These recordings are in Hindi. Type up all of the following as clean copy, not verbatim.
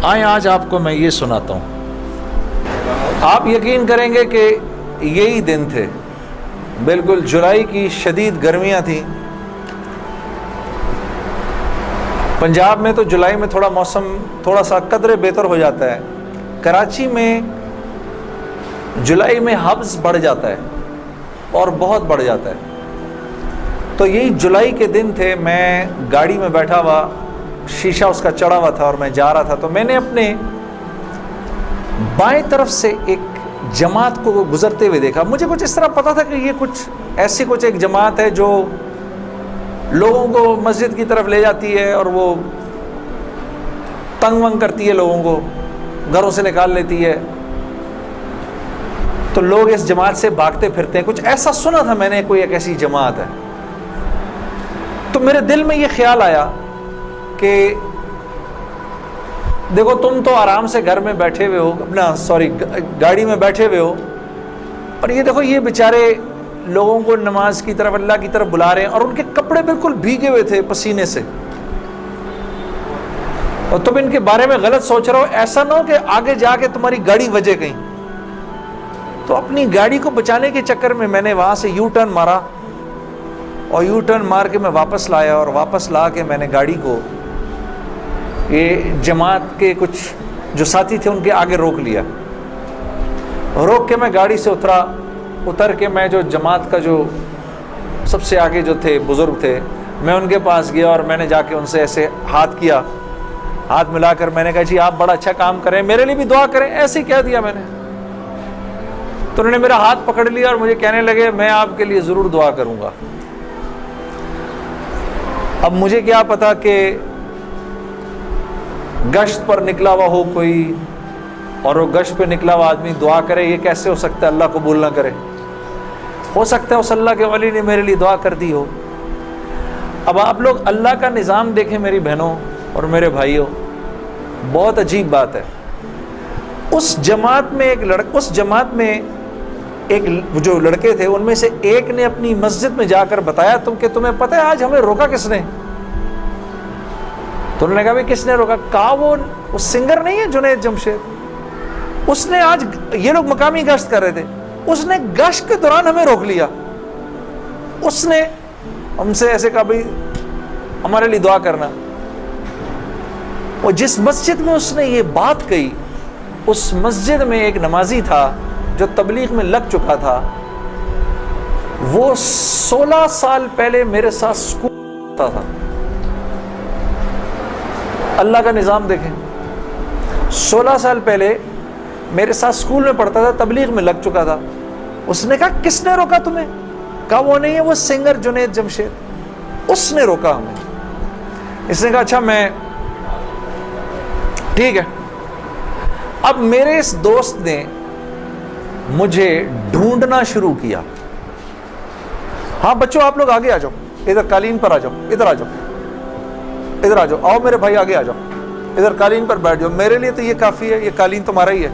आए आज आपको मैं ये सुनाता हूँ। आप यकीन करेंगे कि यही दिन थे, बिल्कुल जुलाई की शदीद गर्मियाँ थी। पंजाब में तो जुलाई में थोड़ा मौसम थोड़ा सा कदरे बेहतर हो जाता है। कराची में जुलाई में हब्स बढ़ जाता है और बहुत बढ़ जाता है। तो यही जुलाई के दिन थे, मैं गाड़ी में बैठा हुआ, शीशा उसका चढ़ा हुआ था और मैं जा रहा था। तो मैंने अपने बाएं तरफ से एक जमात को गुजरते हुए देखा। मुझे कुछ इस तरह पता था कि ये कुछ ऐसी कुछ एक जमात है जो लोगों को मस्जिद की तरफ ले जाती है और वो तंग वंग करती है, लोगों को घरों से निकाल लेती है, तो लोग इस जमात से भागते फिरते हैं। कुछ ऐसा सुना था मैंने, कोई एक ऐसी जमात है। तो मेरे दिल में ये ख्याल आया कि देखो, तुम तो आराम से घर में बैठे हुए हो, गाड़ी में बैठे हुए हो, और ये देखो ये बेचारे लोगों को नमाज की तरफ, अल्लाह की तरफ बुला रहे हैं, और उनके कपड़े बिल्कुल भीगे हुए थे पसीने से, और तुम इनके बारे में गलत सोच रहे हो। ऐसा ना हो कि आगे जाके तुम्हारी गाड़ी वजे कहीं। तो अपनी गाड़ी को बचाने के चक्कर में मैंने वहां से यू टर्न मारा, और यू टर्न मार के मैं वापस लाया, और वापस ला के मैंने गाड़ी को ये जमात के कुछ जो साथी थे उनके आगे रोक लिया। रोक के मैं गाड़ी से उतर के मैं जो जमात का जो सबसे आगे जो थे बुजुर्ग थे, मैं उनके पास गया और मैंने जाके उनसे ऐसे हाथ किया, हाथ मिलाकर मैंने कहा जी आप बड़ा अच्छा काम करें, मेरे लिए भी दुआ करें, ऐसे ही कह दिया मैंने। तो उन्होंने मेरा हाथ पकड़ लिया और मुझे कहने लगे मैं आपके लिए ज़रूर दुआ करूंगा। अब मुझे क्या पता कि गश्त पर निकला हुआ हो कोई, और वो गश्त पे निकला हुआ आदमी दुआ करे, ये कैसे हो सकता है? अल्लाह कबूल ना करे। हो सकता है उस अल्लाह के वली ने मेरे लिए दुआ कर दी हो। अब आप लोग अल्लाह का निज़ाम देखें मेरी बहनों और मेरे भाइयों, बहुत अजीब बात है। उस जमात में एक जो लड़के थे उनमें से एक ने अपनी मस्जिद में जाकर बताया तुम्हें पता है आज हमें रोका किसने? तो उन्होंने कहा भाई किसने रोका? कहा वो सिंगर नहीं है जुनैद जमशेद, उसने आज, ये लोग मकामी गश्त कर रहे थे, उसने गश्त के दौरान हमें रोक लिया। उसने हमसे ऐसे कहा भाई हमारे लिए दुआ करना। और जिस मस्जिद में उसने ये बात कही, उस मस्जिद में एक नमाजी था जो तबलीग में लग चुका था। वो 16 साल पहले मेरे साथ स्कूल पढ़ता था। अल्लाह का निज़ाम देखें, 16 साल पहले मेरे साथ स्कूल में पढ़ता था, तबलीग में लग चुका था। उसने कहा किसने रोका तुम्हें? कहा वो नहीं है, वो सिंगर जुनैद जमशेद, उसने रोका हमें। इसने कहा अच्छा मैं, ठीक है। अब मेरे इस दोस्त ने मुझे ढूंढना शुरू किया। हाँ बच्चों आप लोग आगे आ जाओ, इधर कालीन पर आ जाओ, इधर आ जाओ, इधर आ जाओ, आओ मेरे भाई आगे आ जाओ, इधर कालीन पर बैठ जाओ। मेरे लिए तो ये काफी है, ये कालीन तुम्हारा ही है,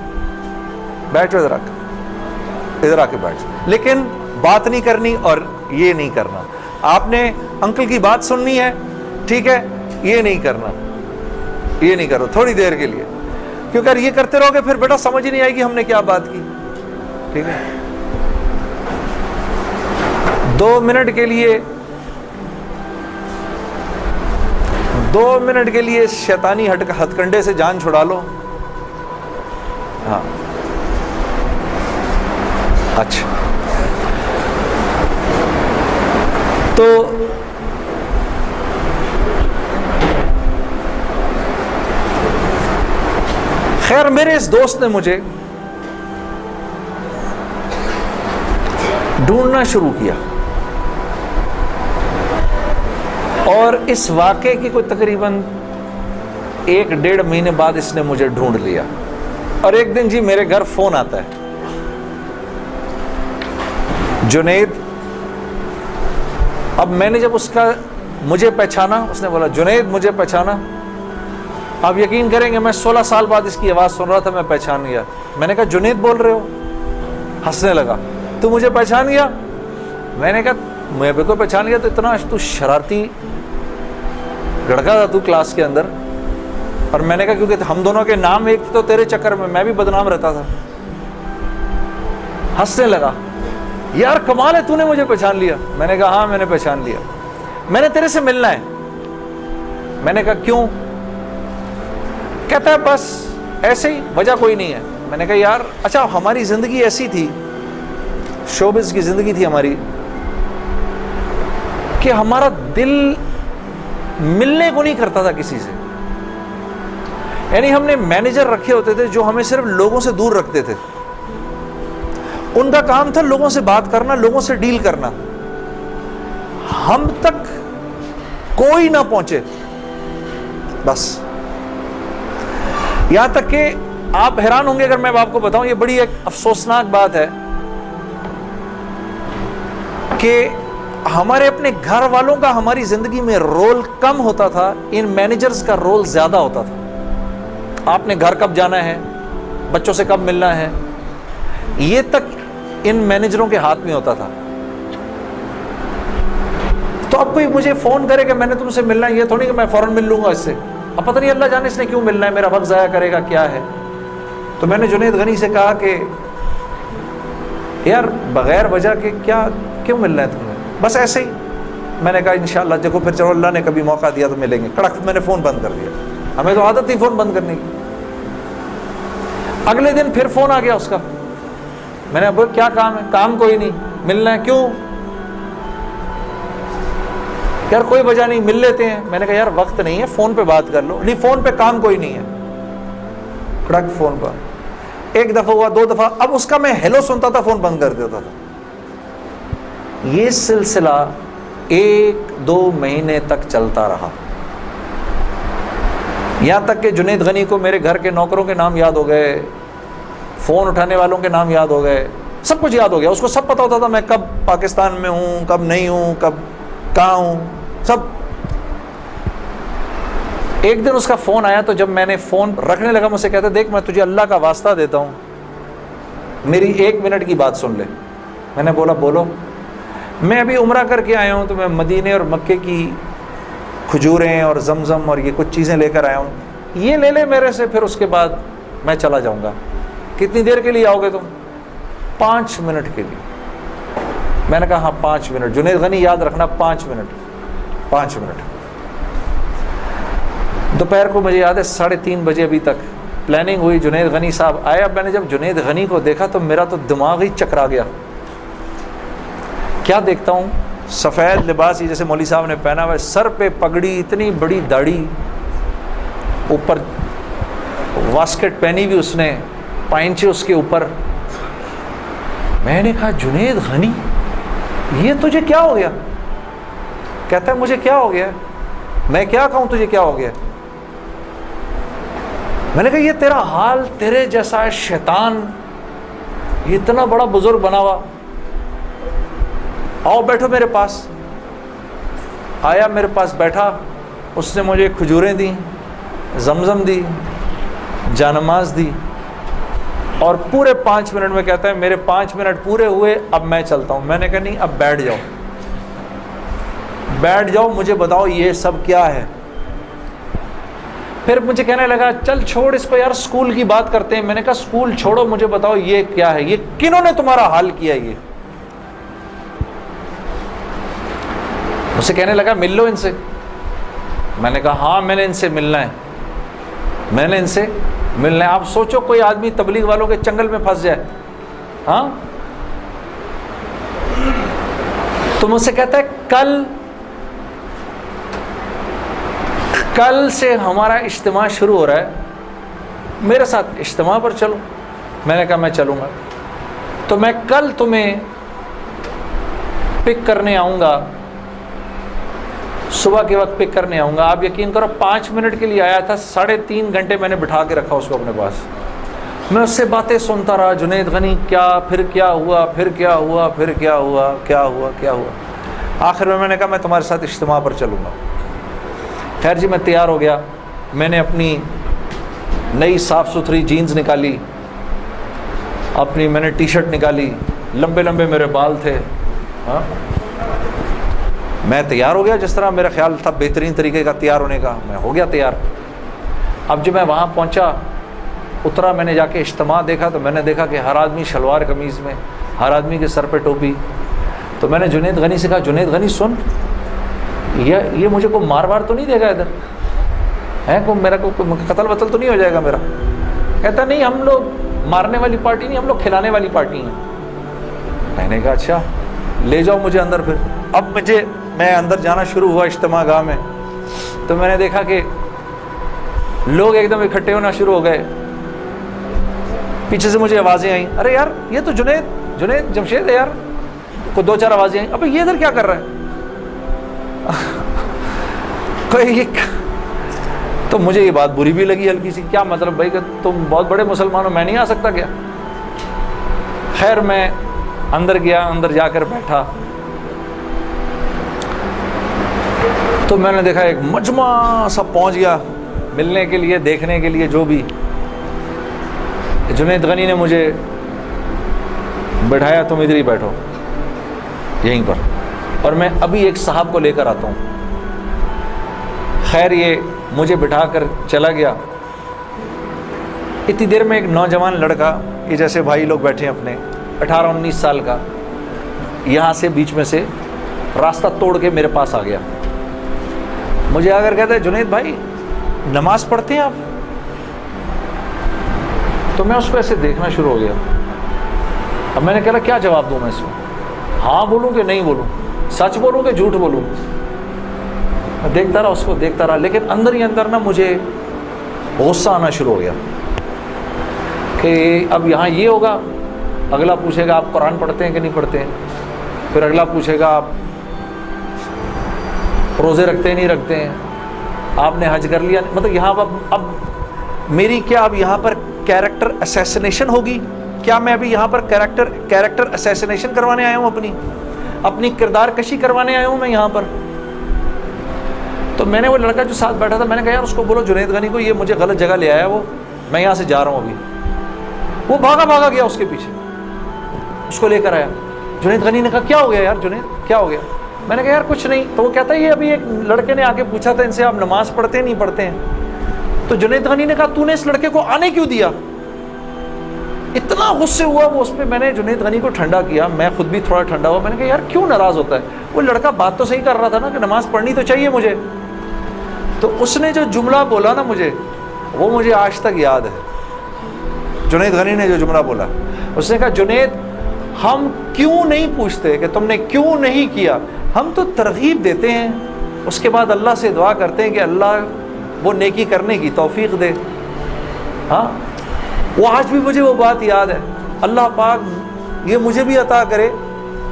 बैठो इधर आके, इधर आके बैठ जाओ। लेकिन बात नहीं करनी और ये नहीं करना। आपने अंकल की बात सुननी है, ठीक है, ये नहीं करना, ये नहीं करो थोड़ी देर के लिए, क्योंकि अगर ये करते रहोगे फिर बेटा समझ ही नहीं आएगी हमने क्या बात की, ठीक है। 2 मिनट के लिए शैतानी हथकंडे से जान छुड़ा लो। हाँ अच्छा, तो खैर मेरे इस दोस्त ने मुझे ढूंढना शुरू किया, और इस वाक़े की कोई तकरीबन 1-1.5 महीने बाद इसने मुझे ढूंढ लिया। और एक दिन जी मेरे घर फोन आता है, जुनैद। अब मैंने जब मुझे पहचाना, उसने बोला जुनैद मुझे पहचाना। आप यकीन करेंगे मैं 16 साल बाद इसकी आवाज़ सुन रहा था, मैं पहचान गया। मैंने कहा जुनैद बोल रहे हो? हंसने लगा, तू मुझे पहचान गया? मैंने कहा मैं बिल्कुल पहचान गया। तो इतना तू शरारती लड़का था तू क्लास के अंदर, और मैंने कहा क्योंकि हम दोनों के नाम एक, तो तेरे चक्कर में मैं भी बदनाम रहता था। हंसने लगा, यार कमाल है, तूने मुझे पहचान लिया। मैंने कहा हाँ मैंने पहचान लिया, मैंने तेरे से मिलना है। मैंने कहा क्यों? कहता है बस ऐसे ही, वजह कोई नहीं है। मैंने कहा यार अच्छा, हमारी जिंदगी ऐसी थी, शोबिज़ की जिंदगी थी हमारी, कि हमारा दिल मिलने को नहीं करता था किसी से। यानी हमने मैनेजर रखे होते थे जो हमें सिर्फ लोगों से दूर रखते थे। उनका काम था लोगों से बात करना, लोगों से डील करना, हम तक कोई ना पहुंचे बस। यहां तक कि आप हैरान होंगे अगर मैं आपको बताऊं, ये बड़ी एक अफसोसनाक बात है कि हमारे अपने घर वालों का हमारी जिंदगी में रोल कम होता था, इन मैनेजर्स का रोल ज्यादा होता था। आपने घर कब जाना है, बच्चों से कब मिलना है, ये तक इन मैनेजरों के हाथ में होता था। तो अब कोई मुझे फोन करे कि मैंने तुमसे मिलना है, ये थोड़ी कि मैं फौरन मिल लूंगा इससे। अब पता नहीं अल्लाह जाने इसने क्यों मिलना है, मेरा वक्त जाया करेगा क्या है। तो मैंने जुनैद गनी से कहा कि यार बगैर वजह के क्या क्यों मिलना है तुम्हें, बस ऐसे ही। मैंने कहा इंशाअल्लाह देखो फिर चलो, अल्लाह ने कभी मौका दिया तो मिलेंगे। कड़क मैंने फ़ोन बंद कर दिया, हमें तो आदत थी फ़ोन बंद करने की। अगले दिन फिर फ़ोन आ गया उसका। मैंने बोला क्या काम है? काम कोई नहीं, मिलना है। क्यों? यार कोई वजह नहीं, मिल लेते हैं। मैंने कहा यार वक्त नहीं है, फ़ोन पे बात कर लो। नहीं फ़ोन पे काम कोई नहीं है। कड़क फ़ोन पर एक दफ़ा हुआ, 2 दफ़ा, अब उसका मैं हेलो सुनता था, फ़ोन बंद कर देता था। ये सिलसिला 1-2 महीने तक चलता रहा, यहां तक कि जुनैद गनी को मेरे घर के नौकरों के नाम याद हो गए, फ़ोन उठाने वालों के नाम याद हो गए, सब कुछ याद हो गया। उसको सब पता होता था मैं कब पाकिस्तान में हूं, कब नहीं हूं, कब कहाँ हूं, सब। एक दिन उसका फ़ोन आया, तो जब मैंने फ़ोन रखने लगा, मुझसे कहता देख मैं तुझे अल्लाह का वास्ता देता हूँ, मेरी 1 मिनट की बात सुन ले। मैंने बोला बोलो। मैं अभी उम्रा करके आया हूँ, तो मैं मदीने और मक्के की खजूरें और जमज़म और ये कुछ चीज़ें लेकर आया हूँ, ये ले ले मेरे से, फिर उसके बाद मैं चला जाऊँगा। कितनी देर के लिए आओगे तुम? 5 मिनट के लिए। मैंने कहा हाँ 5 मिनट। जुनैद गनी याद रखना, 5 मिनट, 5 मिनट। दोपहर को मुझे याद है 3:30 बजे अभी तक प्लानिंग हुई, जुनैद गनी साहब आया। मैंने जब जुनैद गनी को देखा तो मेरा तो दिमाग ही चकरा गया। क्या देखता हूँ, सफ़ेद लिबास ही जैसे मौली साहब ने पहना हुआ है, सर पे पगड़ी, इतनी बड़ी दाढ़ी, ऊपर वास्केट पहनी हुई उसने, पाइंचे उसके ऊपर। मैंने कहा जुनैद गनी ये तुझे क्या हो गया? कहता है मुझे क्या हो गया? मैं क्या कहूँ तुझे क्या हो गया? मैंने कहा ये तेरा हाल तेरे जैसा है शैतान, ये इतना बड़ा बुजुर्ग बना हुआ, आओ बैठो मेरे पास। आया मेरे पास बैठा, उसने मुझे खजूरें दी, जमजम दी, जानमाज दी, और पूरे 5 मिनट में कहता है मेरे 5 मिनट पूरे हुए, अब मैं चलता हूँ। मैंने कहा नहीं, अब बैठ जाओ, बैठ जाओ, मुझे बताओ ये सब क्या है। फिर मुझे कहने लगा चल छोड़ इसको यार, स्कूल की बात करते हैं। मैंने कहा स्कूल छोड़ो, मुझे बताओ ये क्या है, ये किन्होंने तुम्हारा हाल किया? ये मुझसे कहने लगा मिल लो इनसे। मैंने कहा हाँ मैंने इनसे मिलना है, मैंने इनसे मिलना है। आप सोचो कोई आदमी तबलीग वालों के चंगल में फंस जाए, हाँ? तो मुझसे कहता है कल से हमारा इज्तिमा शुरू हो रहा है, मेरे साथ इज्तिमा पर चलो। मैंने कहा मैं चलूँगा, तो मैं कल तुम्हें पिक करने आऊँगा, सुबह के वक्त पिक करने आऊँगा। आप यकीन करो 5 मिनट के लिए आया था, 3.5 घंटे मैंने बिठा के रखा उसको अपने पास। मैं उससे बातें सुनता रहा, जुनैद गनी क्या, फिर क्या हुआ, फिर क्या हुआ, फिर क्या हुआ, क्या हुआ, क्या हुआ। आखिर में मैंने कहा मैं तुम्हारे साथ इज्तिमा पर चलूँगा। खैर जी मैं तैयार हो गया, मैंने अपनी नई साफ़ सुथरी जीन्स निकाली, अपनी मैंने टी शर्ट निकाली, लंबे लंबे मेरे बाल थे, हाँ। मैं तैयार हो गया जिस तरह मेरा ख्याल था बेहतरीन तरीके का तैयार होने का, मैं हो गया तैयार। अब जब मैं वहाँ पहुँचा, उतरा, मैंने जाके इज्तिमा देखा तो मैंने देखा कि हर आदमी शलवार कमीज़ में, हर आदमी के सर पे टोपी। तो मैंने जुनैद गनी से कहा, जुनैद गनी सुन, ये मुझे को मार वार तो नहीं देगा इधर है, को मेरा को कत्ल वतल तो नहीं हो जाएगा मेरा? कहता नहीं, हम लोग मारने वाली पार्टी नहीं, हम लोग खिलाने वाली पार्टी हैं। मैंने कहा अच्छा, ले जाओ मुझे अंदर। फिर अब मैं अंदर जाना शुरू हुआ इज्तिमा गाह में, तो मैंने देखा कि लोग एकदम इकट्ठे होना शुरू हो गए। पीछे से मुझे आवाज़ें आई, अरे यार ये तो जुनैद जमशेद है यार। को 2-4 आवाज़ें आई, अबे ये इधर क्या कर रहा है? कोई तो मुझे ये बात बुरी भी लगी हल्की सी, क्या मतलब भाई कि तुम बहुत बड़े मुसलमान हो, मैं नहीं आ सकता क्या? खैर मैं अंदर गया, अंदर जाकर बैठा तो मैंने देखा एक मजमा सा पहुंच गया मिलने के लिए, देखने के लिए, जो भी। जुनैद गनी ने मुझे बैठाया, तुम इधर ही बैठो यहीं पर, और मैं अभी एक साहब को लेकर आता हूँ। खैर ये मुझे बिठाकर चला गया। इतनी देर में एक नौजवान लड़का, ये जैसे भाई लोग बैठे हैं अपने, 18-19 साल का, यहाँ से बीच में से रास्ता तोड़ के मेरे पास आ गया। मुझे आकर कहता है, जुनैद भाई नमाज पढ़ते हैं आप? तो मैं उसको ऐसे देखना शुरू हो गया। अब मैंने कहा क्या जवाब दूँ मैं इसको, हाँ बोलूँ कि नहीं बोलूँ, सच बोलूँ कि झूठ बोलूँ? मैं देखता रहा उसको, देखता रहा, लेकिन अंदर ही अंदर ना मुझे गुस्सा आना शुरू हो गया कि अब यहाँ ये होगा, अगला पूछेगा आप कुरान पढ़ते हैं कि नहीं पढ़ते हैं, फिर अगला पूछेगा आप रोज़े रखते हैं नहीं रखते हैं, आपने हज कर लिया। मतलब यहाँ पर अब मेरी क्या अब यहाँ पर कैरेक्टर असैसिनेशन होगी क्या? मैं अभी यहाँ पर कैरेक्टर असैसिनेशन करवाने आया हूँ, अपनी किरदार कशी करवाने आया हूँ मैं यहाँ पर। तो मैंने वो लड़का जो साथ बैठा था, मैंने कहा यार उसको बोलो जुनैद गनी को, ये मुझे गलत जगह ले आया, वो मैं यहाँ से जा रहा हूँ अभी। वो भागा गया उसके पीछे, उसको लेकर आया। जुनैद गनी ने कहा क्या हो गया यार जुनैद, क्या हो गया? मैंने कहा यार कुछ नहीं। तो वो कहता है ये अभी एक लड़के ने आके पूछा था इनसे, आप नमाज पढ़ते हैं नहीं पढ़ते हैं? तो जुनैद गनी ने कहा तूने इस लड़के को आने क्यों दिया? इतना गुस्से हुआ वो उस पर। मैंने जुनैद गनी को ठंडा किया, मैं खुद भी थोड़ा ठंडा हुआ। मैंने कहा यार क्यों नाराज़ होता है? वो लड़का बात तो सही कर रहा था ना कि नमाज पढ़नी तो चाहिए मुझे। तो उसने जो जुमला बोला ना मुझे, वो मुझे आज तक याद है। जुनैद गनी ने जो जुमला बोला, उसने कहा जुनैद हम क्यों नहीं पूछते कि तुमने क्यों नहीं किया, हम तो तरगीब देते हैं, उसके बाद अल्लाह से दुआ करते हैं कि अल्लाह वो नेकी करने की तौफीक दे। हाँ, वो आज भी मुझे वो बात याद है। अल्लाह पाक ये मुझे भी अता करे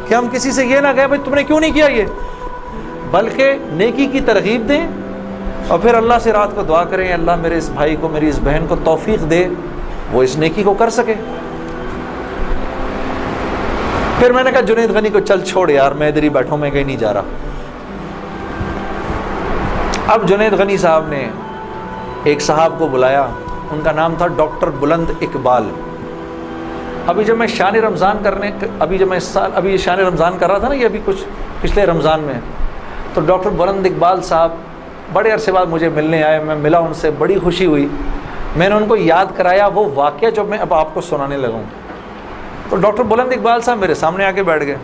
कि हम किसी से ये ना कहें भाई तुमने क्यों नहीं किया ये, बल्कि नेकी की तरगीब दें और फिर अल्लाह से रात को दुआ करें, अल्लाह मेरे इस भाई को, मेरी इस बहन को तौफीक दे, वो इस नेकी को कर सके। फिर मैंने कहा जुनैद गनी को चल छोड़ यार, मैं इधर ही बैठूं, मैं कहीं नहीं जा रहा। अब जुनैद गनी साहब ने एक साहब को बुलाया, उनका नाम था डॉक्टर बुलंद इकबाल। अभी जब मैं शान रमज़ान अभी शान रमज़ान कर रहा था ना, ये अभी कुछ पिछले रमज़ान में, तो डॉक्टर बुलंद इकबाल साहब बड़े अरसे बाद मुझे मिलने आए। मैं मिला उनसे, बड़ी खुशी हुई। मैंने उनको याद कराया वो वाक़या जो मैं अब आपको सुनाने लगा हूँ। तो डॉक्टर बुलंद इकबाल साहब मेरे सामने आके बैठ गए।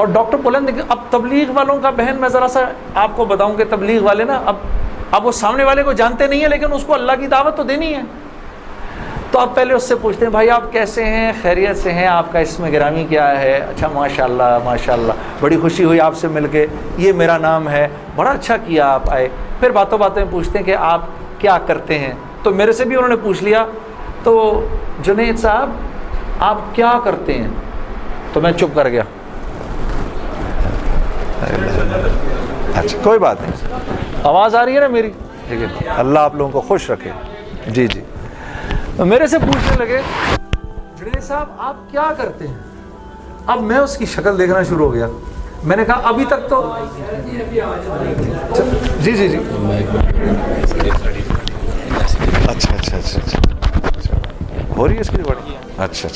और डॉक्टर बुलंद, अब तबलीग वालों का बहन, मैं ज़रा सा आपको बताऊं कि तबलीग वाले ना अब वो सामने वाले को जानते नहीं है, लेकिन उसको अल्लाह की दावत तो देनी है। तो आप पहले उससे पूछते हैं भाई आप कैसे हैं, खैरियत से हैं, आपका इसमें गिरामी क्या है? अच्छा माशाल्लाह माशाल्लाह, बड़ी खुशी हुई आपसे मिलके, ये मेरा नाम है, बड़ा अच्छा किया आप आए। फिर बातों बातों में पूछते हैं कि आप क्या करते हैं। तो मेरे से भी उन्होंने पूछ लिया, तो जुनैद साहब आप क्या करते हैं? तो मैं चुप कर गया। अच्छा कोई बात नहीं, आवाज़ आ रही है ना मेरी? ठीक है, अल्लाह आप लोगों को खुश रखे। जी जी। तो मेरे से पूछने लगे जुनैद साहब आप क्या करते हैं? अब मैं उसकी शक्ल देखना शुरू हो गया। मैंने कहा अभी तक तो जी जी जी अच्छा हो रही है इसकी रिकॉर्डिंग? अच्छा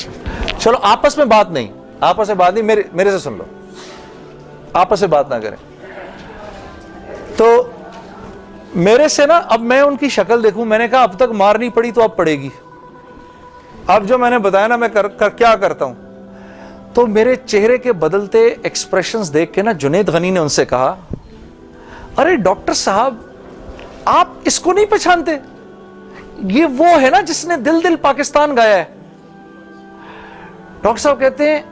चलो आपस में बात नहीं, मेरे से सुन लो, आपस में बात ना करें। तो मेरे से ना, अब मैं उनकी शक्ल देखूं, मैंने कहा अब तक मार नहीं पड़ी तो अब पड़ेगी। अब जो मैंने बताया ना मैं क्या करता हूं, तो मेरे चेहरे के बदलते एक्सप्रेशंस देख के ना जुनैद गनी ने उनसे कहा, अरे डॉक्टर साहब आप इसको नहीं पहचानते, ये वो है ना जिसने दिल दिल पाकिस्तान गाया है। डॉक्टर साहब कहते हैं,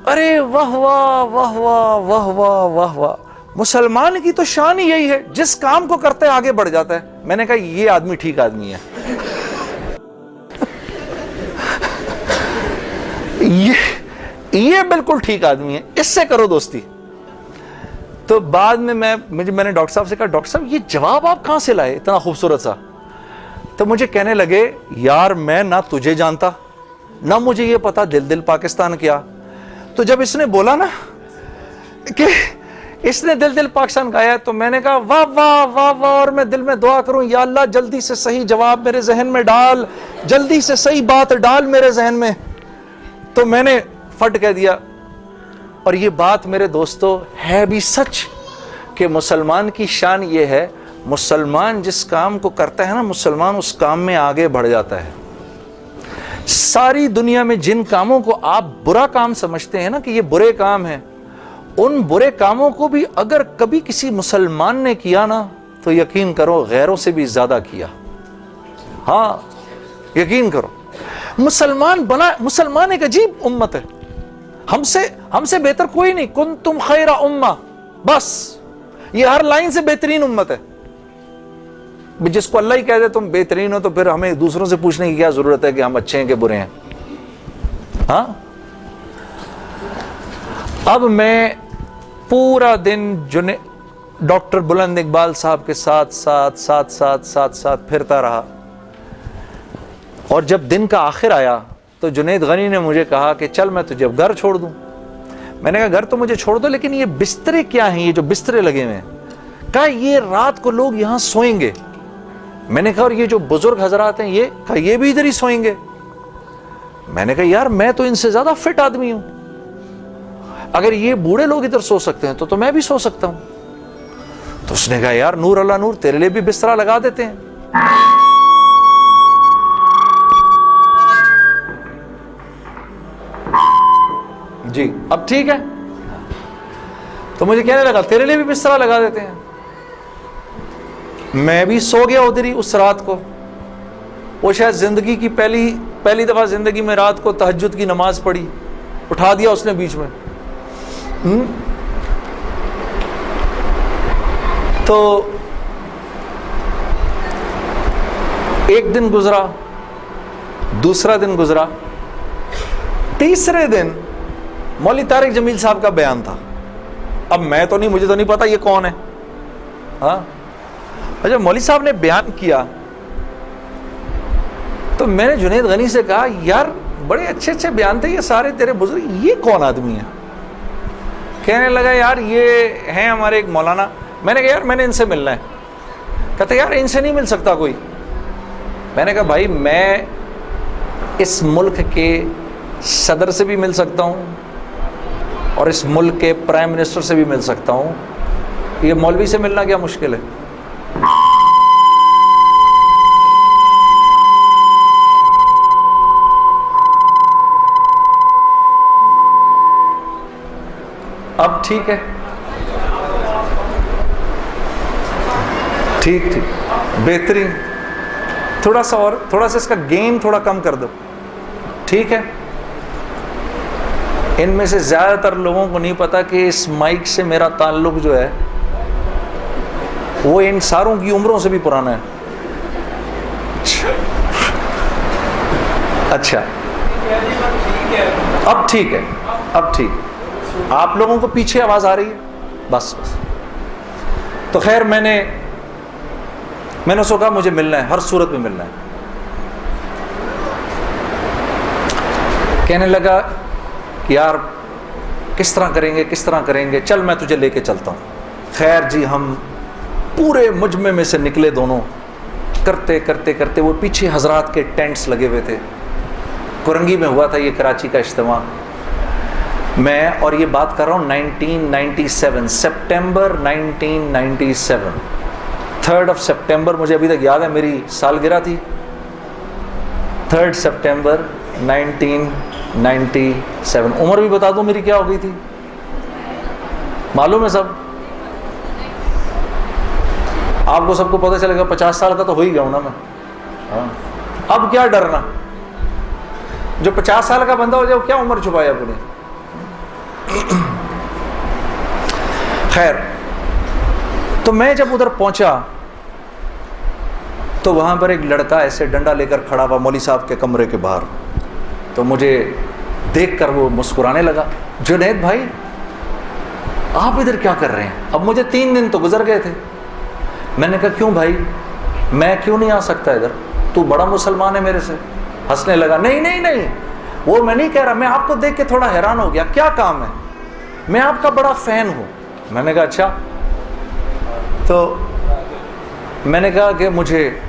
अरे वाह वाह वाह वाह वाह वाह वाह वाह, मुसलमान की तो शान ही यही है, जिस काम को करते आगे बढ़ जाता है। मैंने कहा ये आदमी ठीक आदमी है। ये बिल्कुल ठीक आदमी है, इससे करो दोस्ती। तो बाद में मैंने डॉक्टर साहब से कहा, डॉक्टर साहब ये जवाब आप कहां से लाए इतना खूबसूरत सा? तो मुझे कहने लगे, यार मैं ना तुझे जानता ना मुझे ये पता दिल दिल पाकिस्तान क्या। तो जब इसने बोला ना कि इसने दिल दिल पाकिस्तान गाया है, तो मैंने कहा वाह वाह वाह वाह, और मैं दिल में दुआ करूं, या अल्लाह जल्दी से सही जवाब मेरे जहन में डाल, जल्दी से सही बात डाल मेरे जहन में। तो मैंने फट कह दिया, और ये बात मेरे दोस्तों है भी सच कि मुसलमान की शान ये है, मुसलमान जिस काम को करता है ना, मुसलमान उस काम में आगे बढ़ जाता है। सारी दुनिया में जिन कामों को आप बुरा काम समझते हैं ना कि ये बुरे काम हैं, उन बुरे कामों को भी अगर कभी किसी मुसलमान ने किया ना, तो यकीन करो गैरों से भी ज्यादा किया। हाँ यकीन करो, मुसलमान एक अजीब उम्मत है, हमसे बेहतर कोई नहीं। कुंतुम खैरा उम्मा, बस ये हर लाइन से बेहतरीन उम्मत है। जिसको अल्लाह ही कह दे तुम बेहतरीन हो, तो फिर हमें दूसरों से पूछने की क्या जरूरत है कि हम अच्छे हैं कि बुरे हैं? हाँ, अब मैं पूरा दिन डॉक्टर बुलंद इकबाल साहब के साथ फिरता रहा, और जब दिन का आखिर आया तो जुनैद गनी ने मुझे कहा कि चल मैं तुझे घर छोड़ दूं। मैंने कहा घर तो मुझे छोड़ दो, लेकिन ये बिस्तरे क्या हैं, ये जो बिस्तरे लगे हुए हैं? कहा ये रात को लोग यहां सोएंगे। मैंने कहा और ये जो बुजुर्ग हजरात हैं, ये भी इधर ही सोएंगे। मैंने कहा यार मैं तो इनसे ज्यादा फिट आदमी हूं, अगर ये बूढ़े लोग इधर सो सकते हैं तो मैं भी सो सकता हूं। तो उसने कहा यार नूर अल्लाह नूर, तेरे लिए भी बिस्तरा लगा देते हैं। जी अब ठीक है। तो मुझे कहने लगा तेरे लिए भी बिस्तरा लगा देते हैं। मैं भी सो गया उधर ही उस रात को। वो शायद जिंदगी की पहली दफा जिंदगी में रात को तहज्जुद की नमाज पढ़ी, उठा दिया उसने बीच में। तो एक दिन गुजरा, दूसरा दिन गुजरा, तीसरे दिन मौलवी तारिक जमील साहब का बयान था। अब मैं तो नहीं, मुझे तो नहीं पता ये कौन है। हाँ, अच्छा मौलवी साहब ने बयान किया तो मैंने जुनैद गनी से कहा यार बड़े अच्छे अच्छे बयान थे ये सारे तेरे बुजुर्ग, ये कौन आदमी है? कहने लगा यार ये हैं हमारे एक मौलाना। मैंने कहा यार मैंने इनसे मिलना है। कहते यार इनसे नहीं मिल सकता कोई। मैंने कहा भाई मैं इस मुल्क के सदर से भी मिल सकता हूँ और इस मुल्क के प्राइम मिनिस्टर से भी मिल सकता हूँ, ये मौलवी से मिलना क्या मुश्किल है? अब ठीक है, ठीक ठीक बेहतरीन। थोड़ा सा इसका गेन थोड़ा कम कर दो, ठीक है। इनमें से ज्यादातर लोगों को नहीं पता कि इस माइक से मेरा ताल्लुक जो है वो इन सारों की उम्रों से भी पुराना है। अच्छा अब ठीक है, अब ठीक। आप लोगों को पीछे आवाज आ रही है? बस तो खैर मैंने उसको कहा मुझे मिलना है, हर सूरत में मिलना है। कहने लगा कि यार किस तरह करेंगे, चल मैं तुझे लेके चलता हूँ। खैर जी हम पूरे मुजमे में से निकले दोनों, करते करते करते वो पीछे हजरात के टेंट्स लगे हुए थे। कुरंगी में हुआ था ये कराची का इज्तिमा। मैं और ये बात कर रहा हूँ 1997, सितंबर 1997, 3 सितंबर मुझे अभी तक याद है, मेरी सालगिरह थी, 3 सितंबर 1997। उम्र भी बता दूं मेरी क्या हो गई थी, मालूम है सब आपको, सबको पता चलेगा। 50 साल का तो हो ही गया हूं ना मैं। हाँ, अब क्या डरना, जो 50 साल का बंदा हो जाए क्या उम्र छुपाया अपने। खैर, तो मैं जब उधर पहुंचा तो वहां पर एक लड़का ऐसे डंडा लेकर खड़ा हुआ मौली साहब के कमरे के बाहर। तो मुझे देखकर वो मुस्कुराने लगा, जुनैद भाई आप इधर क्या कर रहे हैं। अब मुझे 3 दिन तो गुजर गए थे। मैंने कहा क्यों भाई, मैं क्यों नहीं आ सकता इधर, तू बड़ा मुसलमान है मेरे से। हंसने लगा, नहीं नहीं नहीं, वो मैं नहीं कह रहा, मैं आपको देख के थोड़ा हैरान हो गया, क्या काम है, मैं आपका बड़ा फैन हूं। मैंने कहा अच्छा। तो मैंने कहा कि मुझे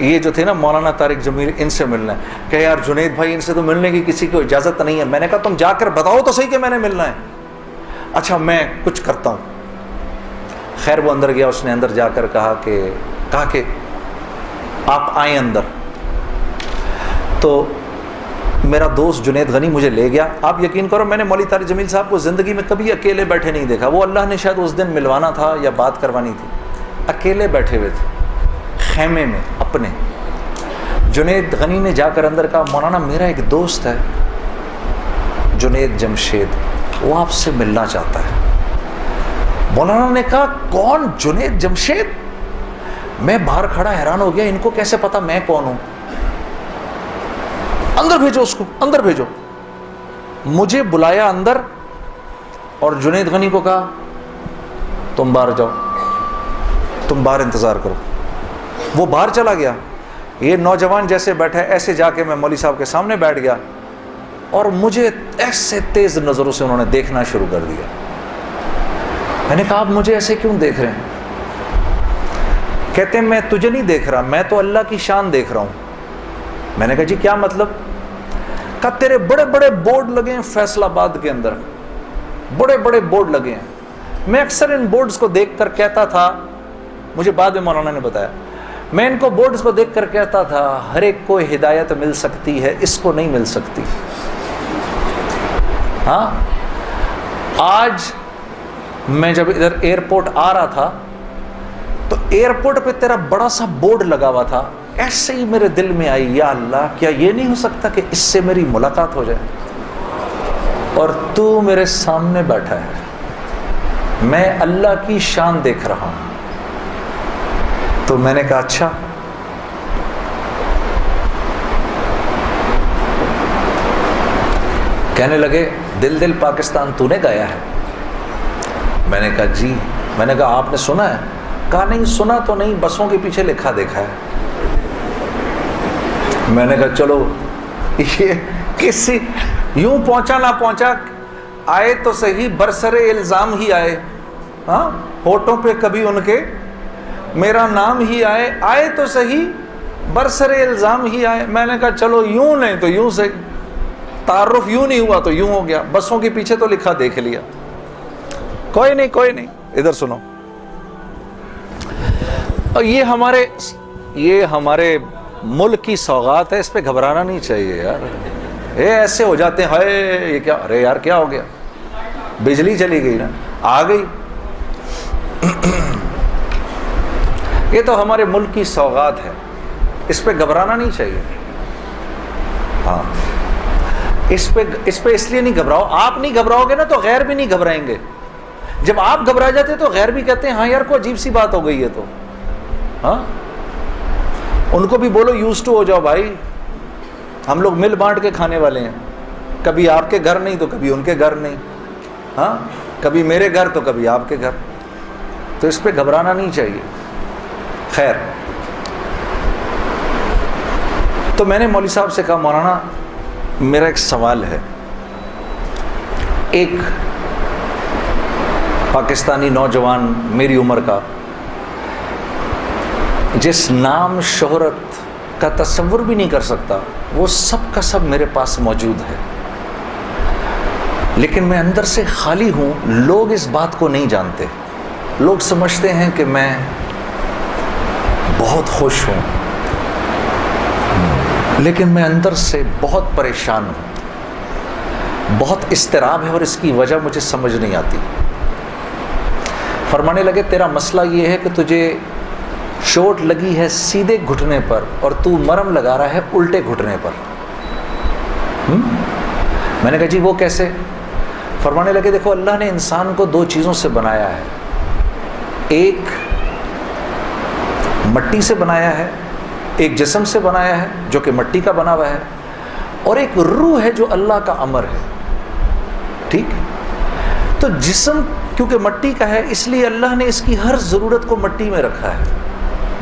ये जो थे ना मौलाना तारिक जमील, इनसे मिलना है। कहे यार जुनैद भाई इनसे तो मिलने की किसी को इजाज़त नहीं है। मैंने कहा तुम जाकर बताओ तो सही कि मैंने मिलना है। अच्छा मैं कुछ करता हूँ। खैर वो अंदर गया, उसने अंदर जाकर कहा कि आप आए अंदर। तो मेरा दोस्त जुनैद गनी मुझे ले गया। आप यकीन करो मैंने मौलवी तारिक जमील साहब को ज़िंदगी में कभी अकेले बैठे नहीं देखा। वो अल्लाह ने शायद उस दिन मिलवाना था या बात करवानी थी, अकेले बैठे हुए थे खेमे में अपने। जुनैद गनी ने जाकर अंदर कहा मौलाना मेरा एक दोस्त है जुनैद जमशेद, वो आपसे मिलना चाहता है। मौलाना ने कहा कौन, जुनैद जमशेद। मैं बाहर खड़ा हैरान हो गया, इनको कैसे पता मैं कौन हूं। अंदर भेजो उसको, अंदर भेजो। मुझे बुलाया अंदर और जुनैद गनी को कहा तुम बाहर जाओ, तुम बाहर इंतजार करो। वो बाहर चला गया। ये नौजवान जैसे बैठा है ऐसे जाके मैं मौलवी साहब के सामने बैठ गया और मुझे ऐसे तेज नजरों से उन्होंने देखना शुरू कर दिया। मैंने कहा आप मुझे ऐसे क्यों देख रहे हैं। कहते हैं मैं तुझे नहीं देख रहा, मैं तो अल्लाह की शान देख रहा हूं। मैंने कहा जी क्या मतलब। कहा तेरे बड़े बड़े बोर्ड लगे हैं फैसलाबाद के अंदर, बड़े बड़े बोर्ड लगे हैं। मैं अक्सर इन बोर्ड्स को देखकर कहता था, मुझे बाद में मौलाना ने बताया, मैं इनको बोर्ड्स को देखकर कहता था हर एक को हिदायत मिल सकती है, इसको नहीं मिल सकती। हाँ, आज मैं जब इधर एयरपोर्ट आ रहा था तो एयरपोर्ट पे तेरा बड़ा सा बोर्ड लगा हुआ था। ऐसे ही मेरे दिल में आई, या अल्लाह क्या ये नहीं हो सकता कि इससे मेरी मुलाकात हो जाए, और तू मेरे सामने बैठा है, मैं अल्लाह की शान देख रहा हूं। तो मैंने कहा अच्छा। कहने लगे दिल दिल पाकिस्तान तूने गाया है। मैंने कहा जी। मैंने कहा आपने सुना है। कहा नहीं सुना तो नहीं, बसों के पीछे लिखा देखा है। मैंने कहा चलो ये किसी यूं पहुंचा ना पहुंचा, आए तो सही बरसरे इल्जाम ही आए। हाँ, होठों पे कभी उनके मेरा नाम ही आए, आए तो सही बरसरे इल्जाम ही आए। मैंने कहा चलो यूं नहीं तो यूं से, तारुफ यूं नहीं हुआ तो यूं हो गया, बसों के पीछे तो लिखा देख लिया। कोई नहीं कोई नहीं, इधर सुनो। और ये हमारे मुल्क की सौगात है, इस पे घबराना नहीं चाहिए यार। ये ऐसे हो जाते हैं हाय ये क्या, अरे यार क्या हो गया, बिजली चली गई ना, आ गई। ये तो हमारे मुल्क की सौगात है, इस पे घबराना नहीं चाहिए। हाँ, इस पे इसलिए नहीं घबराओ। आप नहीं घबराओगे ना तो गैर भी नहीं घबराएंगे। जब आप घबरा जाते तो गैर भी कहते हैं हाँ यार को अजीब सी बात हो गई है। तो हाँ, उनको भी बोलो यूज टू हो जाओ भाई, हम लोग मिल बांट के खाने वाले हैं। कभी आपके घर नहीं तो कभी उनके घर नहीं। हाँ, कभी मेरे घर तो कभी आपके घर। तो इस पे घबराना नहीं चाहिए। खैर, तो मैंने मौलवी साहब से कहा मौलाना मेरा एक सवाल है। एक पाकिस्तानी नौजवान मेरी उम्र का, जिस नाम शोहरत का तस्वुर भी नहीं कर सकता, वो सब का सब मेरे पास मौजूद है, लेकिन मैं अंदर से खाली हूँ। लोग इस बात को नहीं जानते। लोग समझते हैं कि मैं बहुत खुश हूँ, लेकिन मैं अंदर से बहुत परेशान हूँ, बहुत इस्तिराब है और इसकी वजह मुझे समझ नहीं आती। फरमाने लगे तेरा मसला ये है कि तुझे चोट लगी है सीधे घुटने पर और तू मरहम लगा रहा है उल्टे घुटने पर। मैंने कहा जी वो कैसे? फरमाने लगे देखो अल्लाह ने इंसान को दो चीज़ों से बनाया है, एक मट्टी से बनाया है, एक जिस्म से बनाया है जो कि मट्टी का बना हुआ है, और एक रूह है जो अल्लाह का अमर है। ठीक, तो जिस्म क्योंकि मट्टी का है इसलिए अल्लाह ने इसकी हर ज़रूरत को मट्टी में रखा है।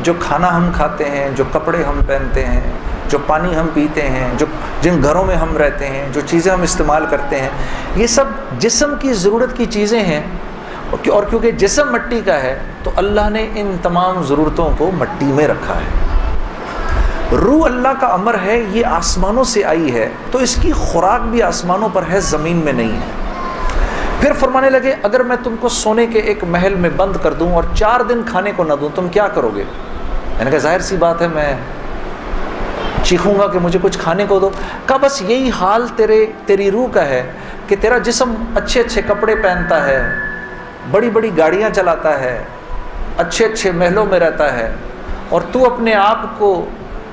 जो खाना हम खाते हैं, जो कपड़े हम पहनते हैं, जो पानी हम पीते हैं, जो जिन घरों में हम रहते हैं, जो चीज़ें हम इस्तेमाल करते हैं, ये सब जिस्म की ज़रूरत की चीज़ें हैं। और क्योंकि जिस्म मट्टी का है तो अल्लाह ने इन तमाम ज़रूरतों को मट्टी में रखा है। रूह अल्लाह का अमर है, ये आसमानों से आई है तो इसकी खुराक भी आसमानों पर है, ज़मीन में नहीं है। फिर फरमाने लगे अगर मैं तुमको सोने के एक महल में बंद कर दूं और 4 दिन खाने को ना दूं तुम क्या करोगे? मैंने कहा जाहिर सी बात है मैं चीखूंगा कि मुझे कुछ खाने को दो। कहा बस यही हाल तेरी रूह का है कि तेरा जिस्म अच्छे अच्छे कपड़े पहनता है, बड़ी बड़ी गाड़ियाँ चलाता है, अच्छे अच्छे महलों में रहता है और तू अपने आप को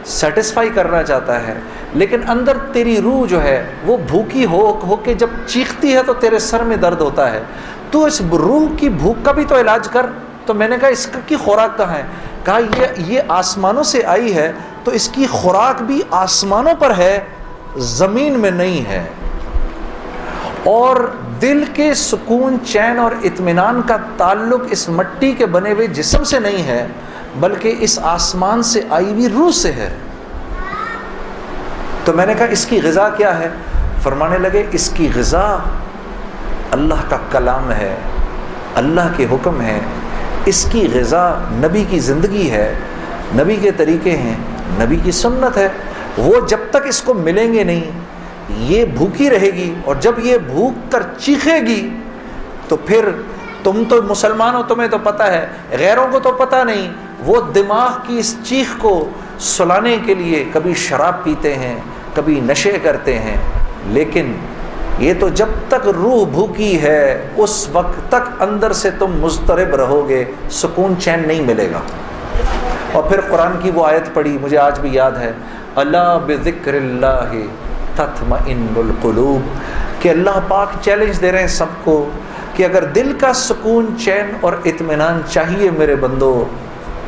सेटिस्फाई करना चाहता है, लेकिन अंदर तेरी रूह जो है वो भूखी हो के जब चीखती है तो तेरे सर में दर्द होता है। तू इस रूह की भूख का भी तो इलाज कर। तो मैंने कहा इसका की खुराक कहाँ है? कहा ये आसमानों से आई है तो इसकी खुराक भी आसमानों पर है, ज़मीन में नहीं है। और दिल के सुकून, चैन और इत्मीनान का ताल्लुक इस मट्टी के बने हुए जिस्म से नहीं है बल्कि इस आसमान से आई हुई रूह से है। तो मैंने कहा इसकी ग़िज़ा क्या है? फरमाने लगे इसकी ग़िज़ा अल्लाह का कलाम है, अल्लाह के हुक्म है, इसकी ग़िज़ा नबी की ज़िंदगी है, नबी के तरीक़े हैं, नबी की सुन्नत है। वो जब तक इसको मिलेंगे नहीं ये भूखी रहेगी, और जब ये भूख कर चीखेगी तो फिर तुम तो मुसलमान हो, तुम्हें तो पता है, गैरों को तो पता नहीं। वो दिमाग की इस चीख को सुलाने के लिए कभी शराब पीते हैं, कभी नशे करते हैं, लेकिन ये तो जब तक रूह भूखी है उस वक्त तक अंदर से तुम मुस्तरब रहोगे, सुकून चैन नहीं मिलेगा। और फिर कुरान की वो आयत पढ़ी, मुझे आज भी याद है, अला बिज़िक्रिल्लाहि तत्मइन्नुल कुलूब, कि अल्लाह पाक चैलेंज दे रहे हैं सबको कि अगर दिल का सुकून, चैन और इत्मीनान चाहिए मेरे बंदो,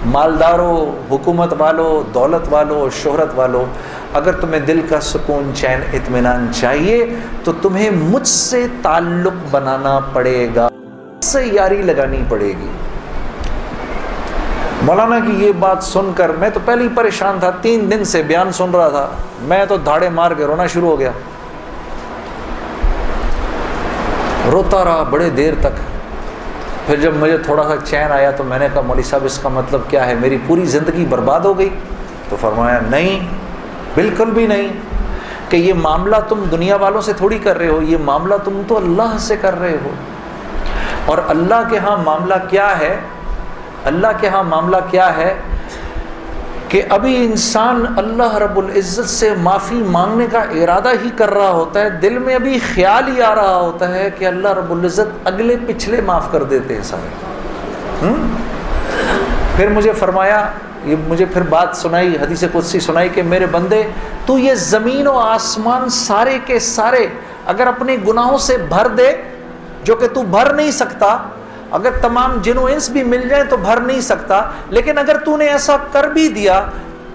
मालदारों, हुकूमत वालों, दौलत वालों, शोहरत वालों, अगर तुम्हें दिल का सुकून, चैन, इत्मीनान चाहिए तो तुम्हें मुझसे ताल्लुक़ बनाना पड़ेगा, मुझसे यारी लगानी पड़ेगी। मौलाना की ये बात सुनकर मैं तो पहले ही परेशान था, 3 दिन से बयान सुन रहा था, मैं तो धाड़े मार के रोना शुरू हो गया। रोता रहा बड़े देर तक। फिर जब मुझे थोड़ा सा चैन आया तो मैंने कहा मौलवी साहब इसका मतलब क्या है, मेरी पूरी ज़िंदगी बर्बाद हो गई? तो फरमाया नहीं, बिल्कुल भी नहीं, कि ये मामला तुम दुनिया वालों से थोड़ी कर रहे हो, ये मामला तुम तो अल्लाह से कर रहे हो। और अल्लाह के यहाँ मामला क्या है? अल्लाह के यहाँ मामला क्या है कि अभी इंसान अल्लाह रब्बुल इज़्ज़त से माफ़ी मांगने का इरादा ही कर रहा होता है, दिल में अभी ख्याल ही आ रहा होता है कि अल्लाह रब्बुल इज़्ज़त अगले पिछले माफ़ कर देते हैं सारे। फिर मुझे फरमाया, ये मुझे फिर बात सुनाई, हदीस कुदसी सुनाई कि मेरे बंदे तू ये ज़मीन और आसमान सारे के सारे अगर अपने गुनाहों से भर दे, जो कि तू भर नहीं सकता, अगर तमाम जिन्नो इंस भी मिल जाए तो भर नहीं सकता, लेकिन अगर तूने ऐसा कर भी दिया,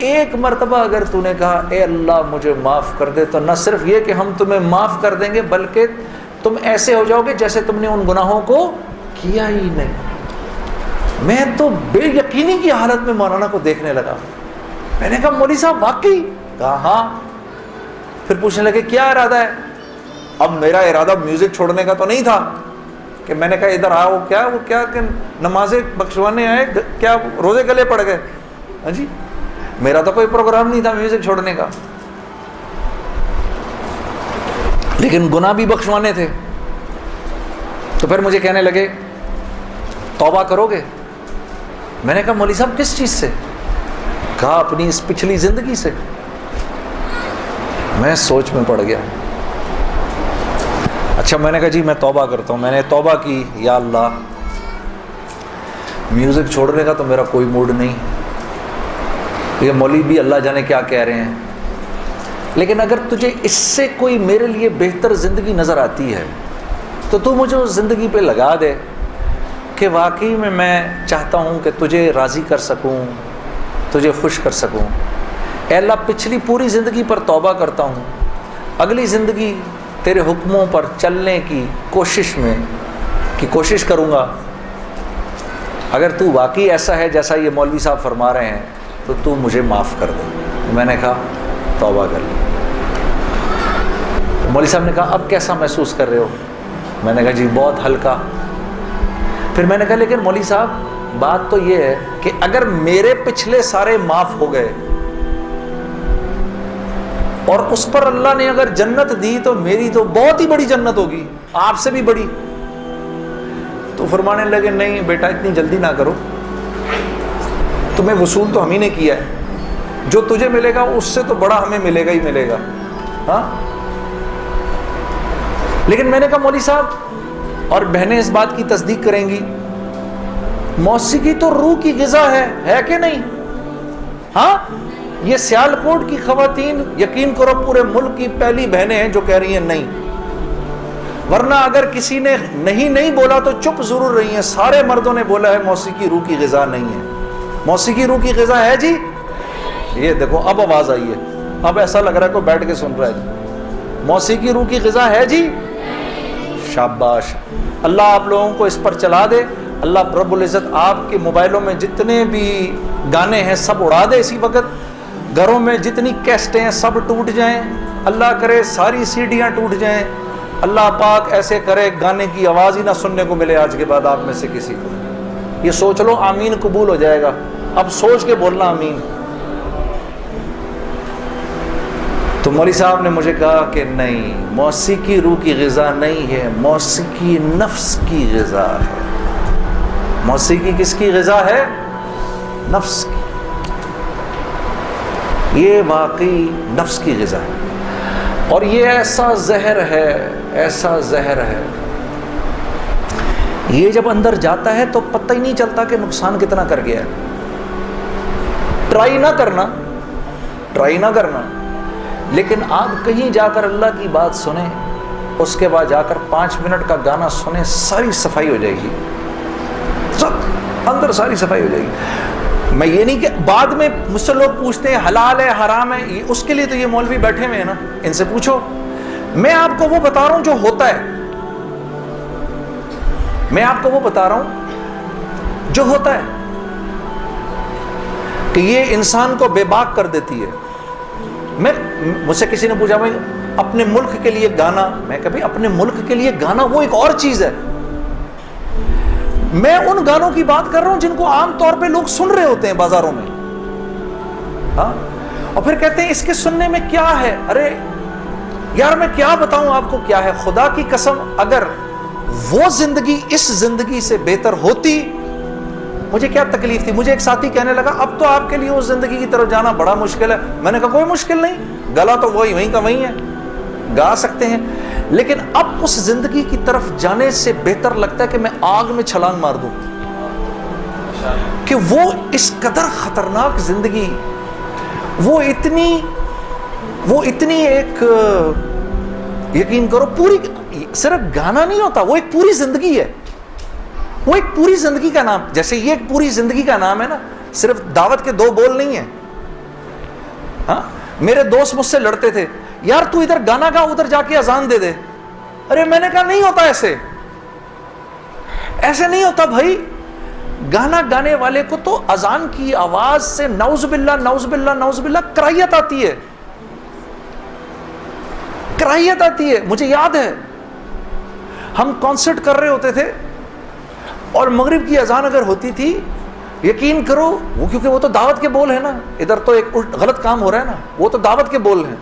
एक मरतबा अगर तूने कहा ए अल्लाह मुझे माफ़ कर दे, तो न सिर्फ ये कि हम तुम्हें माफ़ कर देंगे बल्कि तुम ऐसे हो जाओगे जैसे तुमने उन गुनाहों को किया ही नहीं। मैं तो बेयकीनी की हालत में मौलाना को देखने लगा। मैंने कहा मौलवी साहब वाकई? कहा हाँ। फिर पूछने लगे क्या इरादा है? अब मेरा इरादा म्यूज़िक छोड़ने का तो नहीं था कि मैंने कहा इधर आओ, वो क्या कि नमाजें बख्शवाने आए, क्या रोज़े गले पड़ गए? हाँ जी, मेरा तो कोई प्रोग्राम नहीं था म्यूज़िक छोड़ने का, लेकिन गुनाह भी बख्शवाने थे। तो फिर मुझे कहने लगे तौबा करोगे? मैंने कहा मौलवी साहब किस चीज़ से? कहा अपनी इस पिछली जिंदगी से। मैं सोच में पड़ गया। अच्छा, मैंने कहा जी मैं तौबा करता हूँ। मैंने तौबा की, या अल्लाह म्यूज़िक छोड़ने का तो मेरा कोई मूड नहीं, ये मौलवी भी अल्लाह जाने क्या कह रहे हैं, लेकिन अगर तुझे इससे कोई मेरे लिए बेहतर ज़िंदगी नज़र आती है तो तू मुझे उस ज़िंदगी पे लगा दे कि वाकई में मैं चाहता हूँ कि तुझे राज़ी कर सकूँ, तुझे खुश कर सकूँ। ऐ अल्लाह, पिछली पूरी ज़िंदगी पर तौबा करता हूँ, अगली ज़िंदगी तेरे हुक्मों पर चलने की कोशिश करूँगा। अगर तू वाकई ऐसा है जैसा ये मौलवी साहब फरमा रहे हैं तो तू मुझे माफ़ कर दे। मैंने कहा तौबा कर ली। तो मौलवी साहब ने कहा अब कैसा महसूस कर रहे हो? मैंने कहा जी बहुत हल्का। फिर मैंने कहा लेकिन मौलवी साहब बात तो ये है कि अगर मेरे पिछले सारे माफ़ हो गए और उस पर अल्लाह ने अगर जन्नत दी तो मेरी तो बहुत ही बड़ी जन्नत होगी, आपसे भी बड़ी। तो फरमाने लगे नहीं बेटा इतनी जल्दी ना करो, तुम्हें वसूल तो हम ही ने किया है, जो तुझे मिलेगा उससे तो बड़ा हमें मिलेगा ही मिलेगा। हाँ, लेकिन मैंने कहा मौलवी साहब और बहनें इस बात की तस्दीक करेंगी, मौसीकी तो रूह की ग़िज़ा है कि नहीं? हाँ, ये सियालकोट की खवातीन यकीन करो पूरे मुल्क की पहली बहनें हैं जो कह रही हैं नहीं, वरना अगर किसी ने नहीं बोला तो चुप जरूर रही हैं। सारे मर्दों ने बोला है मौसीकी रूह की ग़िज़ा नहीं है। मौसीकी रूह की ग़िज़ा है जी। ये देखो अब आवाज़ आई है, अब ऐसा लग रहा है कोई बैठ के सुन रहा है। मौसीकी रूह की ग़िज़ा है जी। शाबाश, अल्लाह आप लोगों को इस पर चला दे। अल्लाह रब्बुल इज़्ज़त आपके मोबाइलों में जितने भी गाने हैं सब उड़ा दे इसी वक्त। घरों में जितनी कैसेटें हैं सब टूट जाएं, अल्लाह करे सारी सीढ़ियाँ टूट जाएं। अल्लाह पाक ऐसे करे गाने की आवाज़ ही ना सुनने को मिले आज के बाद आप में से किसी को। ये सोच लो आमीन कबूल हो जाएगा। अब सोच के बोलना आमीन। तो मौलवी साहब ने मुझे कहा कि नहीं, मौसीकी रूह की ग़िज़ा नहीं है, मौसीकी नफ्स की ग़िज़ा है। मौसीकी किसकी ग़िज़ा है? नफ्स की। ये वाकई नफ्स की ग़िज़ा है और ये ऐसा जहर है, ऐसा जहर है, ये जब अंदर जाता है तो पता ही नहीं चलता कि नुकसान कितना कर गया है। ट्राई ना करना, लेकिन आप कहीं जाकर अल्लाह की बात सुने, उसके बाद जाकर 5 मिनट का गाना सुने, सारी सफाई हो जाएगी, सब अंदर सारी सफाई हो जाएगी। मैं ये नहीं कि बाद में मुझसे लोग पूछते हैं हलाल है हराम है, उसके लिए तो ये मौलवी बैठे हुए हैं ना, इनसे पूछो। मैं आपको वो बता रहा हूं जो होता है, मैं आपको वो बता रहा हूं जो होता है कि ये इंसान को बेबाक कर देती है। मुझसे किसी ने पूछा भाई अपने मुल्क के लिए गाना, मैं कभी अपने मुल्क के लिए गाना वो एक और चीज है। मैं उन गानों की बात कर रहा हूं जिनको आमतौर पे लोग सुन रहे होते हैं बाजारों में, हाँ, और फिर कहते हैं इसके सुनने में क्या है। अरे यार मैं क्या बताऊं आपको क्या है, खुदा की कसम अगर वो जिंदगी इस जिंदगी से बेहतर होती, मुझे क्या तकलीफ थी। मुझे एक साथी कहने लगा अब तो आपके लिए उस जिंदगी की तरफ जाना बड़ा मुश्किल है। मैंने कहा कोई मुश्किल नहीं, गला तो वहीं का वहीं है, गा सकते हैं, लेकिन अब उस जिंदगी की तरफ जाने से बेहतर लगता है कि मैं आग में छलांग मार दूं, कि वो इस कदर खतरनाक जिंदगी, वो इतनी एक, यकीन करो पूरी, सिर्फ गाना नहीं होता, वो एक पूरी जिंदगी है। वो एक पूरी जिंदगी का नाम, जैसे ये एक पूरी जिंदगी का नाम है ना, सिर्फ दावत के 2 बोल नहीं है। हाँ, मेरे दोस्त मुझसे लड़ते थे, यार तू इधर गाना गा उधर जाके अजान दे दे। अरे मैंने कहा नहीं होता ऐसे नहीं होता भाई। गाना गाने वाले को तो अजान की आवाज से नौज़ुबिल्लाह नौज़ुबिल्लाह नौज़ुबिल्लाह कराहियत आती है, कराहियत आती है। मुझे याद है हम कॉन्सर्ट कर रहे होते थे और मगरिब की अजान अगर होती थी, यकीन करो वो, क्योंकि वो तो दावत के बोल है ना, इधर तो एक गलत काम हो रहा है ना, वो तो दावत के बोल हैं।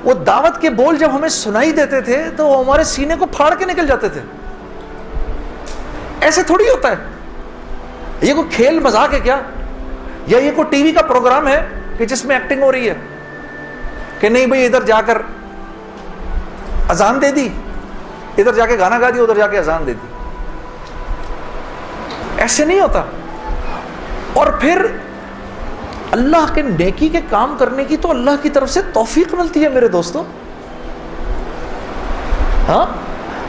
वो दावत के बोल जब हमें सुनाई देते थे तो वो हमारे सीने को फाड़ के निकल जाते थे। ऐसे थोड़ी होता है, ये कोई खेल मजाक है क्या, या ये कोई टीवी का प्रोग्राम है कि जिसमें एक्टिंग हो रही है कि नहीं भाई इधर जाकर अजान दे दी, इधर जाके गाना गा दिया, उधर जाके अजान दे दी। ऐसे नहीं होता। और फिर अल्लाह के नेकी के काम करने की तो अल्लाह की तरफ से तौफीक मिलती है मेरे दोस्तों। हाँ,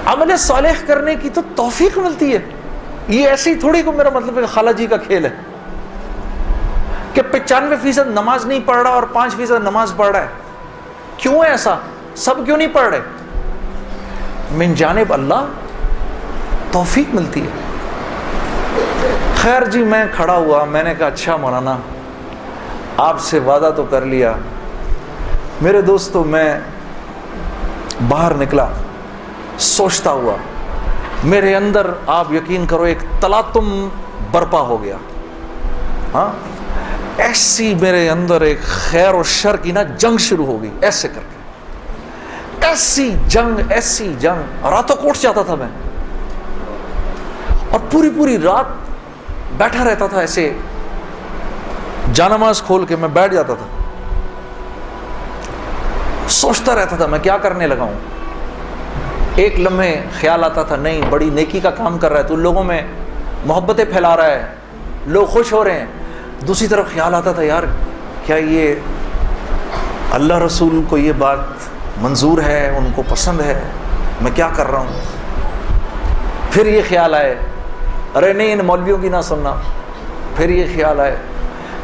अमल सालेह करने की तो तौफीक मिलती है। ये ऐसे ही थोड़ी को मेरा मतलब है खाला जी का खेल है कि 95% नमाज नहीं पढ़ रहा और 5% नमाज पढ़ रहा है। क्यों है ऐसा? सब क्यों नहीं पढ़ रहे? मिन जानिब अल्लाह तौफीक मिलती है। खैर जी, मैं खड़ा हुआ, मैंने कहा अच्छा मौलाना आपसे वादा तो कर लिया। मेरे दोस्तों, मैं बाहर निकला सोचता हुआ, मेरे अंदर आप यकीन करो एक तलातुम बर्पा हो गया। हाँ, ऐसी मेरे अंदर एक खैर और शर की ना जंग शुरू हो गई, ऐसे करके ऐसी जंग रातों कोट जाता था मैं, और पूरी रात बैठा रहता था ऐसे, जानमाज खोल के मैं बैठ जाता था, सोचता रहता था मैं क्या करने लगा हूं। एक लम्हे ख्याल आता था नहीं बड़ी नेकी का काम कर रहा है, तो लोगों में मोहब्बतें फैला रहा है, लोग खुश हो रहे हैं। दूसरी तरफ ख्याल आता था यार क्या ये अल्लाह रसूल को ये बात मंजूर है, उनको पसंद है, मैं क्या कर रहा हूँ। फिर ये ख्याल आए अरे नहीं इन मौलवियों की ना सुनना। फिर ये ख्याल आए,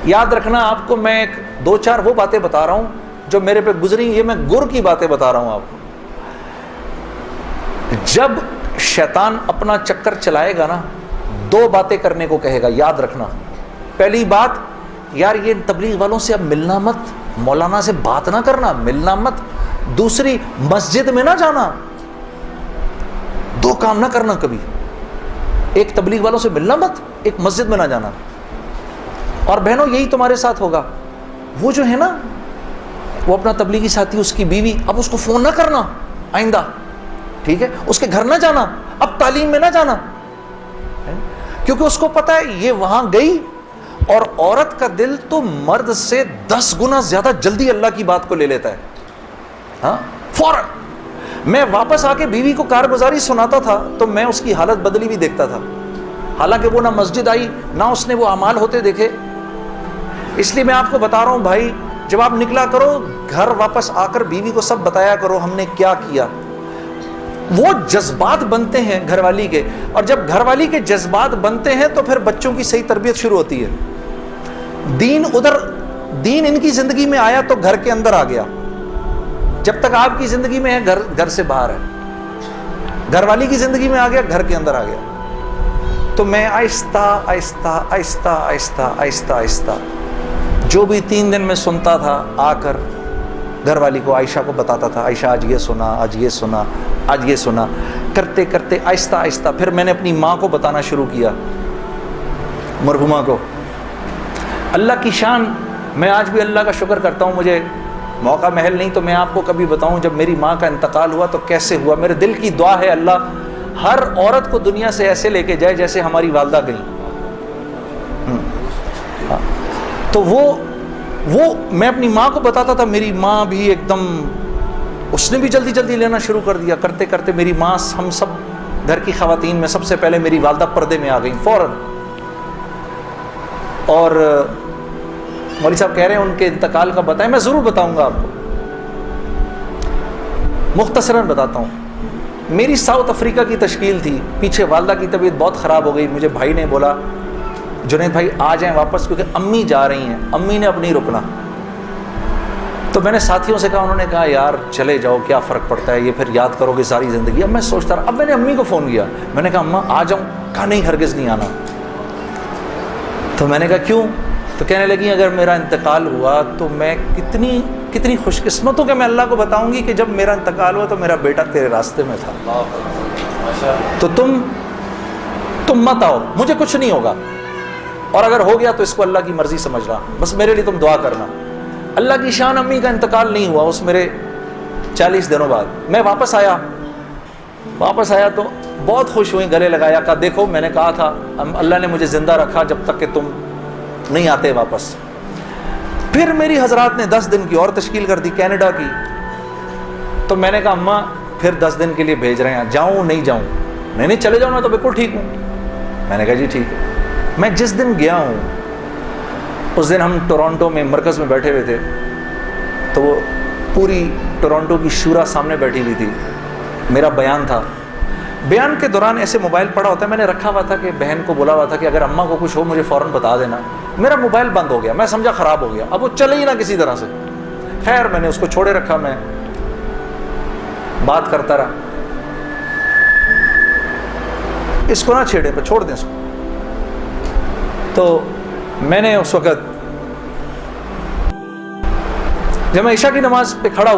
याद रखना आपको मैं एक 2-4 वो बातें बता रहा हूँ जो मेरे पे गुजरी, ये मैं गुर की बातें बता रहा हूँ आपको। जब शैतान अपना चक्कर चलाएगा ना, 2 बातें करने को कहेगा, याद रखना। पहली बात, यार ये तबलीग वालों से अब मिलना मत, मौलाना से बात ना करना, मिलना मत। दूसरी, मस्जिद में ना जाना। 2 काम ना करना कभी, एक तबलीग वालों से मिलना मत, एक मस्जिद में ना जाना। और बहनों यही तुम्हारे साथ होगा। वो जो है ना, वो अपना तबलीगी साथी, उसकी बीवी, अब उसको फोन ना करना आइंदा, ठीक है? उसके घर ना जाना, अब तालीम में ना जाना, क्योंकि उसको पता है ये वहां गई और औरत का दिल तो मर्द से 10 गुना ज्यादा जल्दी अल्लाह की बात को ले लेता है। हाँ, फौरन। मैं वापस आके बीवी को कारगुजारी सुनाता था तो मैं उसकी हालत बदली भी देखता था, हालांकि वो ना मस्जिद आई ना उसने वो अमाल होते देखे। इसलिए मैं आपको बता रहा हूं भाई, जब आप निकला करो घर, वापस आकर बीवी को सब बताया करो हमने क्या किया। वो जज्बात बनते हैं घरवाली के, और जब घरवाली के जज्बात बनते हैं तो फिर बच्चों की सही तरबियत शुरू होती है। दीन इनकी जिंदगी में आया तो घर के अंदर आ गया, जब तक आपकी जिंदगी में है घर से बाहर है। घरवाली की जिंदगी में आ गया, घर के अंदर आ गया। तो मैं आहिस्ता आहिस्ता जो भी 3 दिन में सुनता था आकर घरवाली को, आयशा को बताता था, आयशा आज ये सुना, आज ये सुना, आज ये सुना। करते करते आहिस्ता आहिस्ता फिर मैंने अपनी माँ को बताना शुरू किया, मरहुमा को। अल्लाह की शान, मैं आज भी अल्लाह का शुक्र करता हूँ, मुझे मौका महल नहीं तो मैं आपको कभी बताऊं जब मेरी माँ का इंतकाल हुआ तो कैसे हुआ। मेरे दिल की दुआ है अल्लाह हर औरत को दुनिया से ऐसे लेके जाए जैसे हमारी वालदा गई। तो वो मैं अपनी माँ को बताता था, मेरी माँ भी एकदम, उसने भी जल्दी जल्दी लेना शुरू कर दिया। करते करते मेरी माँ, हम सब घर की खवातीन में सबसे पहले मेरी वालदा पर्दे में आ गई फौरन। और मौलवी साहब कह रहे हैं उनके इंतकाल का बताएं, मैं ज़रूर बताऊंगा आपको, मुख्तसरन बताता हूँ। मेरी साउथ अफ्रीका की तश्कील थी, पीछे वालदा की तबीयत बहुत ख़राब हो गई। मुझे भाई ने बोला जुनैद भाई आ जाएं वापस, क्योंकि अम्मी जा रही हैं, अम्मी ने अब नहीं रुकना। तो मैंने साथियों से कहा, उन्होंने कहा यार चले जाओ, क्या फ़र्क पड़ता है, ये फिर याद करोगे सारी ज़िंदगी। अब मैं सोचता रहा, अब मैंने अम्मी को फ़ोन किया, मैंने कहा अम्मा आ जाऊँ, कहा नहीं हरगिज़ नहीं आना। तो मैंने कहा क्यों? तो कहने लगी अगर मेरा इंतकाल हुआ तो मैं कितनी खुशकिस्मत हूँ कि मैं अल्लाह को बताऊंगी कि जब मेरा इंतकाल हुआ तो मेरा बेटा तेरे रास्ते में था, तो तुम मत आओ, मुझे कुछ नहीं होगा, और अगर हो गया तो इसको अल्लाह की मर्जी समझना, बस मेरे लिए तुम दुआ करना। अल्लाह की शान, अम्मी का इंतकाल नहीं हुआ उस मेरे 40 दिनों बाद। मैं वापस आया तो बहुत खुश हुई, गले लगाया, कहा देखो मैंने कहा था अल्लाह ने मुझे जिंदा रखा जब तक कि तुम नहीं आते वापस। फिर मेरी हजरात ने 10 दिन की और तश्कील कर दी कनाडा की। तो मैंने कहा अम्मा फिर 10 दिन के लिए भेज रहे हैं, जाऊं नहीं जाऊं? नहीं चले जाओ, मैं तो बिल्कुल ठीक हूं। मैंने कहा जी ठीक है। मैं जिस दिन गया हूं उस दिन हम टोरंटो में मरकज़ में बैठे हुए थे, तो वो पूरी टोरंटो की शूरा सामने बैठी हुई थी, मेरा बयान था। बयान के दौरान ऐसे मोबाइल पड़ा होता है, मैंने रखा हुआ था कि बहन को बोला हुआ था कि अगर अम्मा को कुछ हो मुझे फ़ौरन बता देना। मेरा मोबाइल बंद हो गया, मैं समझा ख़राब हो गया, अब वो चले ही ना किसी तरह से। खैर मैंने उसको छोड़े रखा, मैं बात करता रहा, इसको ना छेड़े पर छोड़ दें इसको। तो मैंने उस वक़्त जब मैं ईशा की नमाज पे खड़ा